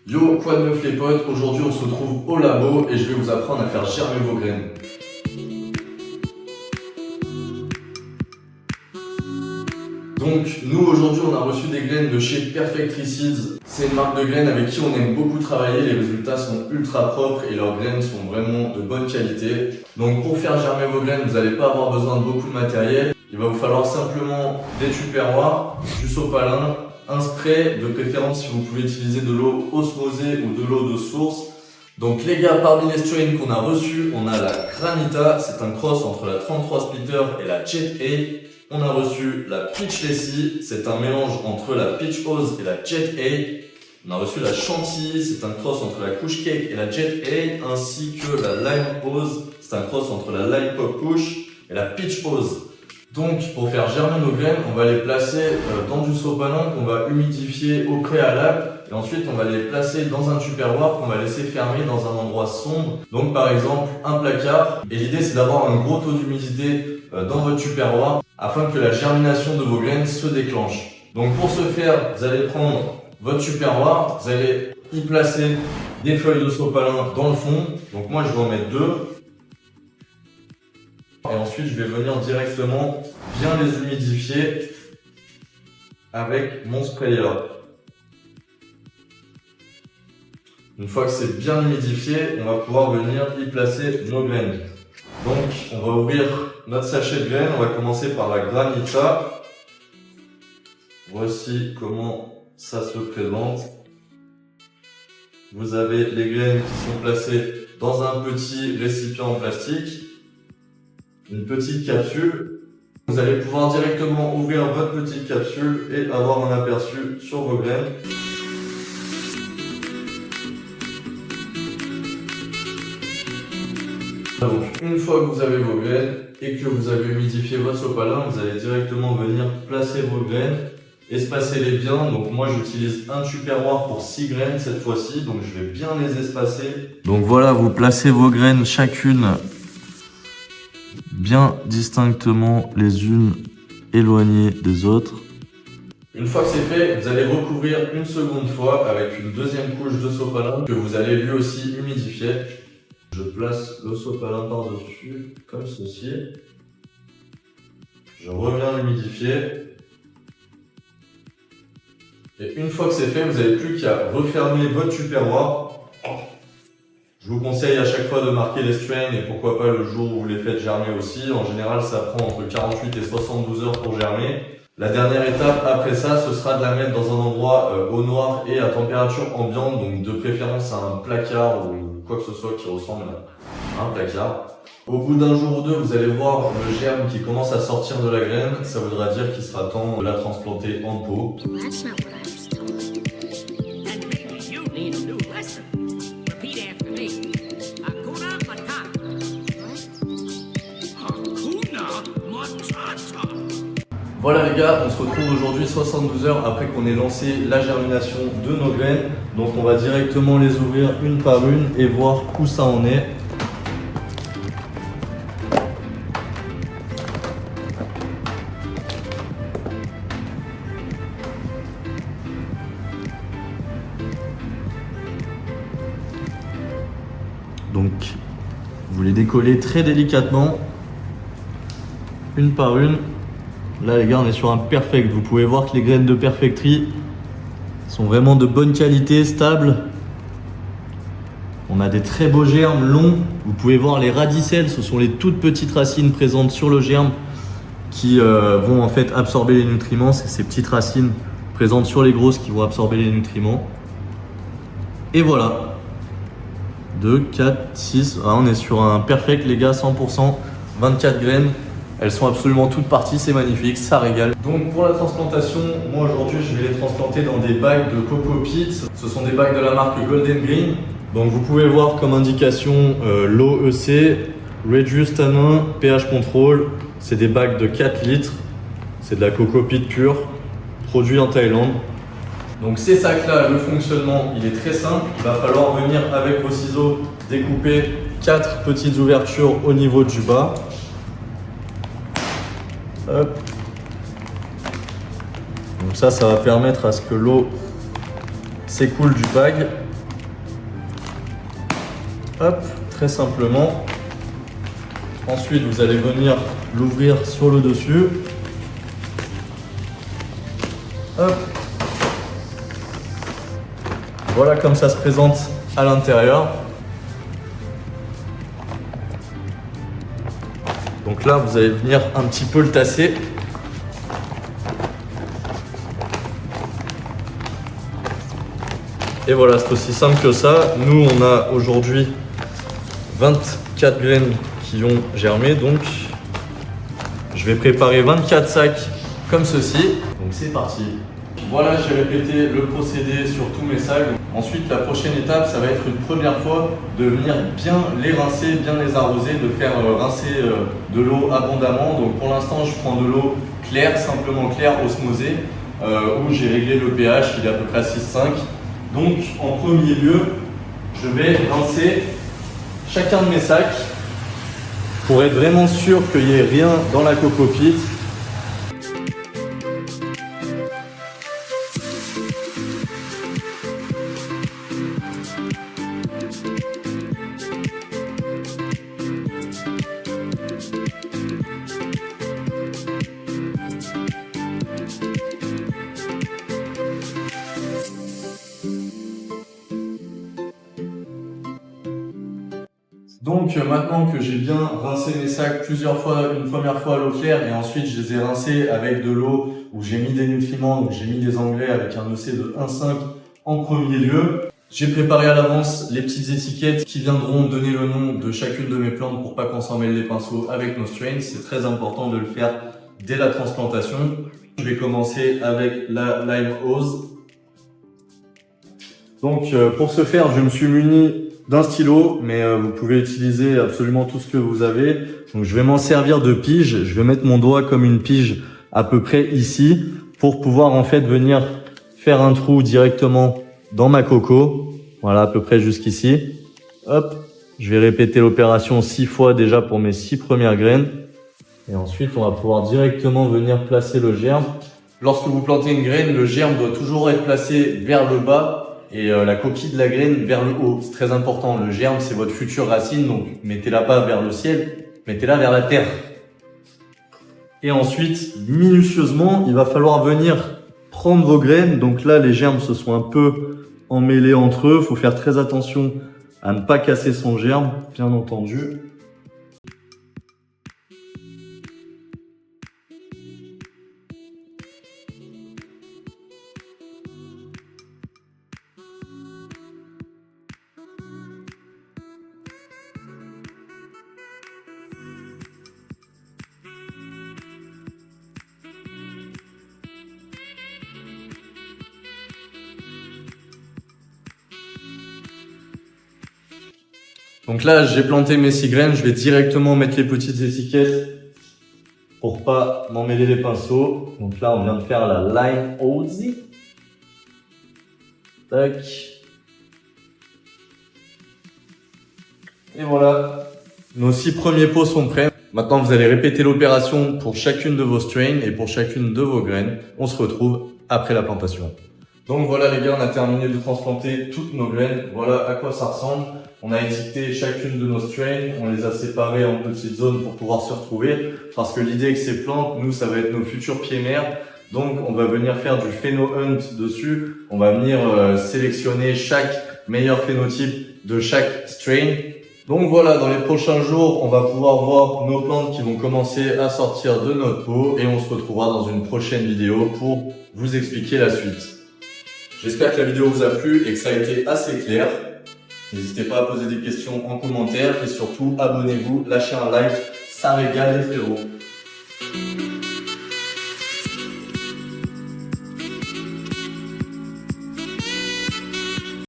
Yo, quoi de neuf les potes? Aujourd'hui on se retrouve au labo et je vais vous apprendre à faire germer vos graines. Donc nous aujourd'hui on a reçu des graines de chez Perfectly Seeds. C'est une marque de graines avec qui on aime beaucoup travailler, les résultats sont ultra propres et leurs graines sont vraiment de bonne qualité. Donc pour faire germer vos graines, vous n'allez pas avoir besoin de beaucoup de matériel. Il va vous falloir simplement des tupperwares, du sopalin, un spray, de préférence si vous pouvez utiliser de l'eau osmosée ou de l'eau de source. Donc les gars, parmi les strains qu'on a reçus, on a la Granita, c'est un cross entre la 33 Splitter et la Jet A. On a reçu la Peach Lassie, c'est un mélange entre la Peach Oz et la Jet A. On a reçu la Chantilly, c'est un cross entre la Kush Cake et la Jet A, ainsi que la Lime Oz, c'est un cross entre la Lime Pop Kush et la Peach Oz. Donc pour faire germer nos graines, on va les placer dans du sopalin qu'on va humidifier au préalable et ensuite on va les placer dans un tupperware qu'on va laisser fermer dans un endroit sombre, donc par exemple un placard. Et l'idée c'est d'avoir un gros taux d'humidité dans votre tupperware afin que la germination de vos graines se déclenche. Donc pour ce faire, vous allez prendre votre tupperware, vous allez y placer des feuilles de sopalin dans le fond. Donc moi je vais en mettre 2. Et ensuite, je vais venir directement bien les humidifier avec mon sprayer. Une fois que c'est bien humidifié, on va pouvoir venir y placer nos graines. Donc, on va ouvrir notre sachet de graines. On va commencer par la Granita. Voici comment ça se présente. Vous avez les graines qui sont placées dans un petit récipient en plastique. Une petite capsule. Vous allez pouvoir directement ouvrir votre petite capsule et avoir un aperçu sur vos graines. Donc une fois que vous avez vos graines et que vous avez humidifié votre sopalin, vous allez directement venir placer vos graines, espacer-les bien. Donc moi j'utilise un tupperware pour 6 graines cette fois-ci, donc je vais bien les espacer. Donc voilà, vous placez vos graines chacune bien distinctement les unes éloignées des autres. Une fois que c'est fait, vous allez recouvrir une seconde fois avec une deuxième couche de sopalin que vous allez lui aussi humidifier. Je place le sopalin par-dessus comme ceci. Je reviens l'humidifier. Et une fois que c'est fait, vous n'avez plus qu'à refermer votre tupperware. Je vous conseille à chaque fois de marquer les strains et pourquoi pas le jour où vous les faites germer aussi. En général, ça prend entre 48 et 72 heures pour germer. La dernière étape après ça, ce sera de la mettre dans un endroit au noir et à température ambiante, donc de préférence à un placard ou quoi que ce soit qui ressemble à un placard. Au bout d'un jour ou deux, vous allez voir le germe qui commence à sortir de la graine. Ça voudra dire qu'il sera temps de la transplanter en pot. Voilà les gars, on se retrouve aujourd'hui 72 heures après qu'on ait lancé la germination de nos graines. Donc on va directement les ouvrir une par une et voir où ça en est. Donc vous les décollez très délicatement, une par une. Là les gars, on est sur un perfect. Vous pouvez voir que les graines de Perfectly sont vraiment de bonne qualité, stables. On a des très beaux germes longs. Vous pouvez voir les radicelles, ce sont les toutes petites racines présentes sur le germe qui vont en fait absorber les nutriments. C'est ces petites racines présentes sur les grosses qui vont absorber les nutriments. Et voilà. 2, 4, 6. Ah, on est sur un perfect les gars, 100%, 24 graines. Elles sont absolument toutes parties, c'est magnifique, ça régale. Donc pour la transplantation, moi aujourd'hui je vais les transplanter dans des bacs de Coco Pits. Ce sont des bacs de la marque Golden Green. Donc vous pouvez voir comme indication l'OEC, Reduced Tannin, pH Control. C'est des bacs de 4 litres. C'est de la Coco Pit pure, produit en Thaïlande. Donc ces sacs-là, le fonctionnement, il est très simple. Il va falloir venir avec vos ciseaux découper 4 petites ouvertures au niveau du bas. Hop. Donc ça va permettre à ce que l'eau s'écoule du bag. Hop, très simplement. Ensuite, vous allez venir l'ouvrir sur le dessus. Hop. Voilà comme ça se présente à l'intérieur. Donc là, vous allez venir un petit peu le tasser. Et voilà, c'est aussi simple que ça. Nous, on a aujourd'hui 24 graines qui ont germé. Donc, je vais préparer 24 sacs comme ceci. Donc, c'est parti. Voilà, j'ai répété le procédé sur tous mes sacs. Ensuite, la prochaine étape, ça va être une première fois de venir bien les rincer, bien les arroser, de faire rincer de l'eau abondamment. Donc, pour l'instant, je prends de l'eau claire, simplement claire, osmosée, où j'ai réglé le pH, il est à peu près à 6,5. Donc, en premier lieu, je vais rincer chacun de mes sacs pour être vraiment sûr qu'il n'y ait rien dans la cocopite. Donc maintenant que j'ai bien rincé mes sacs plusieurs fois, une première fois à l'eau claire et ensuite je les ai rincés avec de l'eau où j'ai mis des nutriments, donc j'ai mis des engrais avec un EC de 1,5 en premier lieu. J'ai préparé à l'avance les petites étiquettes qui viendront donner le nom de chacune de mes plantes pour pas qu'on s'en mêle les pinceaux avec nos strains. C'est très important de le faire dès la transplantation. Je vais commencer avec la Lime Rose. Donc pour ce faire, je me suis muni d'un stylo, mais vous pouvez utiliser absolument tout ce que vous avez. Donc je vais m'en servir de pige. Je vais mettre mon doigt comme une pige à peu près ici pour pouvoir en fait venir faire un trou directement dans ma coco. Voilà, à peu près jusqu'ici. Hop, je vais répéter l'opération 6 fois déjà pour mes 6 premières graines. Et ensuite, on va pouvoir directement venir placer le germe. Lorsque vous plantez une graine, le germe doit toujours être placé vers le bas et la coquille de la graine vers le haut. C'est très important. Le germe, c'est votre future racine, donc mettez-la pas vers le ciel, mettez-la vers la terre. Et ensuite, minutieusement, il va falloir venir prendre vos graines. Donc là, les germes se sont un peu emmêlés entre eux. Il faut faire très attention à ne pas casser son germe, bien entendu. Donc là, j'ai planté mes 6 graines. Je vais directement mettre les petites étiquettes pour pas m'emmêler les pinceaux. Donc là, on vient de faire la Lime Rose. Tac. Et voilà. Nos 6 premiers pots sont prêts. Maintenant, vous allez répéter l'opération pour chacune de vos strains et pour chacune de vos graines. On se retrouve après la plantation. Donc voilà les gars, on a terminé de transplanter toutes nos graines. Voilà à quoi ça ressemble. On a étiqueté chacune de nos strains, on les a séparées en petites zones pour pouvoir se retrouver. Parce que l'idée avec ces plantes, nous, ça va être nos futurs pieds-mères. Donc on va venir faire du phéno-hunt dessus. On va venir sélectionner chaque meilleur phénotype de chaque strain. Donc voilà, dans les prochains jours, on va pouvoir voir nos plantes qui vont commencer à sortir de notre pot. Et on se retrouvera dans une prochaine vidéo pour vous expliquer la suite. J'espère que la vidéo vous a plu et que ça a été assez clair. N'hésitez pas à poser des questions en commentaire et surtout abonnez-vous, lâchez un like, ça régale les frérots.